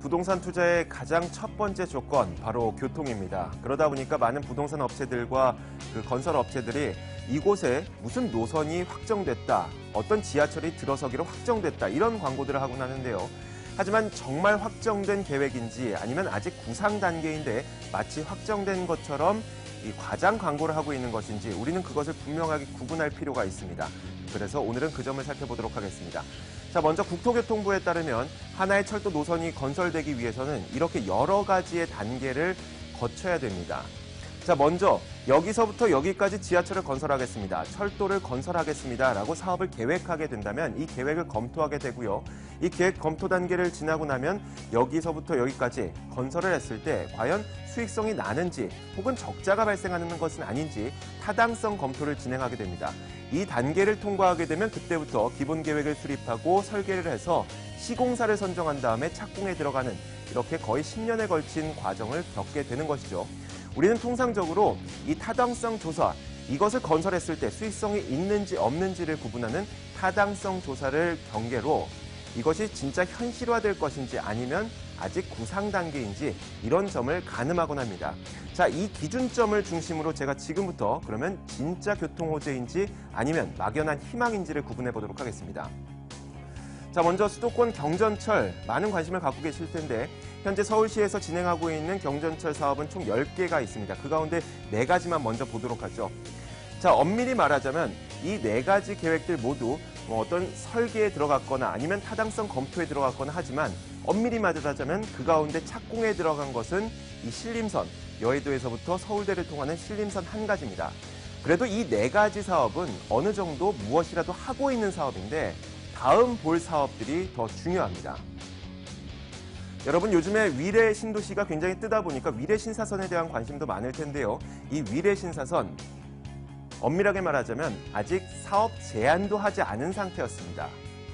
부동산 투자의 가장 첫 번째 조건, 바로 교통입니다. 그러다 보니까 많은 부동산 업체들과 건설 업체들이 이곳에 무슨 노선이 확정됐다, 어떤 지하철이 들어서기로 확정됐다, 이런 광고들을 하곤 하는데요. 하지만 정말 확정된 계획인지 아니면 아직 구상 단계인데 마치 확정된 것처럼 이 과장 광고를 하고 있는 것인지 우리는 그것을 분명하게 구분할 필요가 있습니다. 그래서 오늘은 그 점을 살펴보도록 하겠습니다. 자, 먼저 국토교통부에 따르면 하나의 철도 노선이 건설되기 위해서는 이렇게 여러 가지의 단계를 거쳐야 됩니다. 자, 먼저 여기서부터 여기까지 지하철을 건설하겠습니다. 철도를 건설하겠습니다. 라고 사업을 계획하게 된다면 이 계획을 검토하게 되고요. 이 계획 검토 단계를 지나고 나면 여기서부터 여기까지 건설을 했을 때 과연 수익성이 나는지 혹은 적자가 발생하는 것은 아닌지 타당성 검토를 진행하게 됩니다. 이 단계를 통과하게 되면 그때부터 기본 계획을 수립하고 설계를 해서 시공사를 선정한 다음에 착공에 들어가는 이렇게 거의 10년에 걸친 과정을 겪게 되는 것이죠. 우리는 통상적으로 이 타당성 조사, 이것을 건설했을 때 수익성이 있는지 없는지를 구분하는 타당성 조사를 경계로 이것이 진짜 현실화될 것인지 아니면 아직 구상 단계인지 이런 점을 가늠하곤 합니다. 자, 이 기준점을 중심으로 제가 지금부터 그러면 진짜 교통호재인지 아니면 막연한 희망인지를 구분해 보도록 하겠습니다. 자, 먼저 수도권 경전철 많은 관심을 갖고 계실 텐데 현재 서울시에서 진행하고 있는 경전철 사업은 총 10개가 있습니다. 그 가운데 4가지만 먼저 보도록 하죠. 자, 엄밀히 말하자면 이 4가지 계획들 모두 어떤 설계에 들어갔거나 아니면 타당성 검토에 들어갔거나 하지만 엄밀히 말하자면 그 가운데 착공에 들어간 것은 이 신림선, 여의도에서부터 서울대를 통하는 신림선 한 가지입니다. 그래도 이 4가지 사업은 어느 정도 무엇이라도 하고 있는 사업인데 다음 볼 사업들이 더 중요합니다. 여러분, 요즘에 위례 신도시가 굉장히 뜨다 보니까 위례 신사선에 대한 관심도 많을 텐데요. 이 위례 신사선, 엄밀하게 말하자면 아직 사업 제안도 하지 않은 상태였습니다.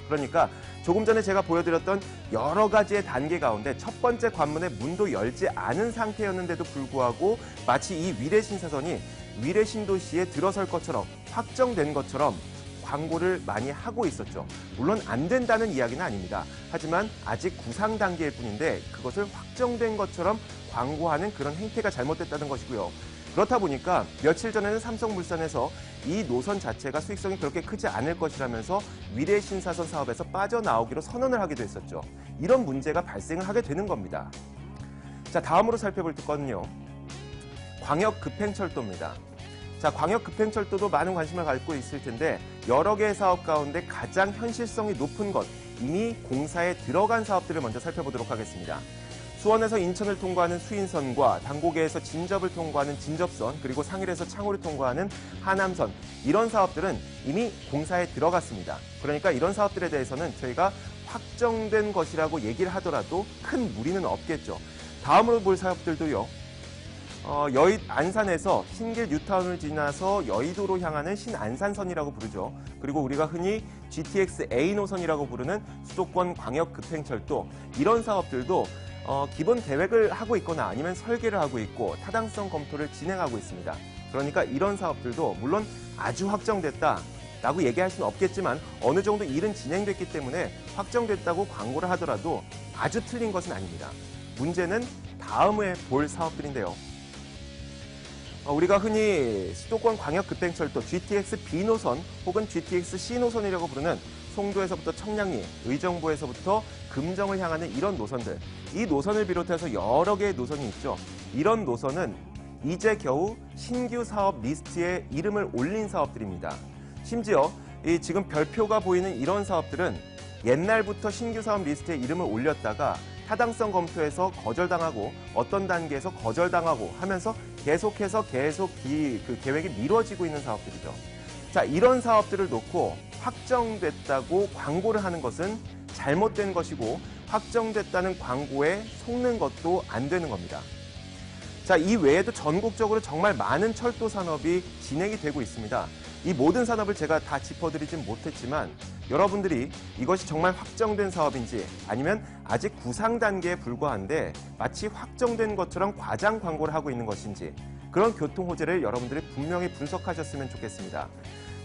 그러니까 조금 전에 제가 보여드렸던 여러 가지의 단계 가운데 첫 번째 관문의 문도 열지 않은 상태였는데도 불구하고 마치 이 위례 신사선이 위례 신도시에 들어설 것처럼 확정된 것처럼 광고를 많이 하고 있었죠. 물론 안 된다는 이야기는 아닙니다. 하지만 아직 구상 단계일 뿐인데 그것을 확정된 것처럼 광고하는 그런 행태가 잘못됐다는 것이고요. 그렇다 보니까 며칠 전에는 삼성물산에서 이 노선 자체가 수익성이 그렇게 크지 않을 것이라면서 위례 신사선 사업에서 빠져나오기로 선언을 하기도 했었죠. 이런 문제가 발생을 하게 되는 겁니다. 자, 다음으로 살펴볼 건요. 광역급행철도입니다. 자, 광역급행철도도 많은 관심을 갖고 있을 텐데 여러 개의 사업 가운데 가장 현실성이 높은 것, 이미 공사에 들어간 사업들을 먼저 살펴보도록 하겠습니다. 수원에서 인천을 통과하는 수인선과 당고개에서 진접을 통과하는 진접선, 그리고 상일에서 창호를 통과하는 하남선, 이런 사업들은 이미 공사에 들어갔습니다. 그러니까 이런 사업들에 대해서는 저희가 확정된 것이라고 얘기를 하더라도 큰 무리는 없겠죠. 다음으로 볼 사업들도요. 안산에서 신길 뉴타운을 지나서 여의도로 향하는 신안산선이라고 부르죠. 그리고 우리가 흔히 GTX A 노선이라고 부르는 수도권 광역급행철도, 이런 사업들도 기본 계획을 하고 있거나 아니면 설계를 하고 있고 타당성 검토를 진행하고 있습니다. 그러니까 이런 사업들도 물론 아주 확정됐다라고 얘기할 수는 없겠지만 어느 정도 일은 진행됐기 때문에 확정됐다고 광고를 하더라도 아주 틀린 것은 아닙니다. 문제는 다음에 볼 사업들인데요. 우리가 흔히 수도권 광역급행철도 GTX B 노선 혹은 GTX C 노선이라고 부르는 송도에서부터 청량리, 의정부에서부터 금정을 향하는 이런 노선들, 이 노선을 비롯해서 여러 개의 노선이 있죠. 이런 노선은 이제 겨우 신규 사업 리스트에 이름을 올린 사업들입니다. 심지어 지금 별표가 보이는 이런 사업들은 옛날부터 신규 사업 리스트에 이름을 올렸다가 타당성 검토에서 거절당하고 어떤 단계에서 거절당하고 하면서 계속해서 그 계획이 미뤄지고 있는 사업들이죠. 자, 이런 사업들을 놓고 확정됐다고 광고를 하는 것은 잘못된 것이고 확정됐다는 광고에 속는 것도 안 되는 겁니다. 자, 이 외에도 전국적으로 정말 많은 철도 산업이 진행이 되고 있습니다. 이 모든 산업을 제가 다 짚어드리진 못했지만 여러분들이 이것이 정말 확정된 사업인지 아니면 아직 구상 단계에 불과한데 마치 확정된 것처럼 과장 광고를 하고 있는 것인지 그런 교통 호재를 여러분들이 분명히 분석하셨으면 좋겠습니다.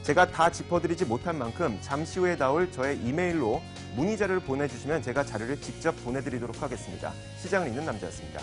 제가 다 짚어드리지 못한 만큼 잠시 후에 나올 저의 이메일로 문의 자료를 보내주시면 제가 자료를 직접 보내드리도록 하겠습니다. 시장을 잇는 남자였습니다.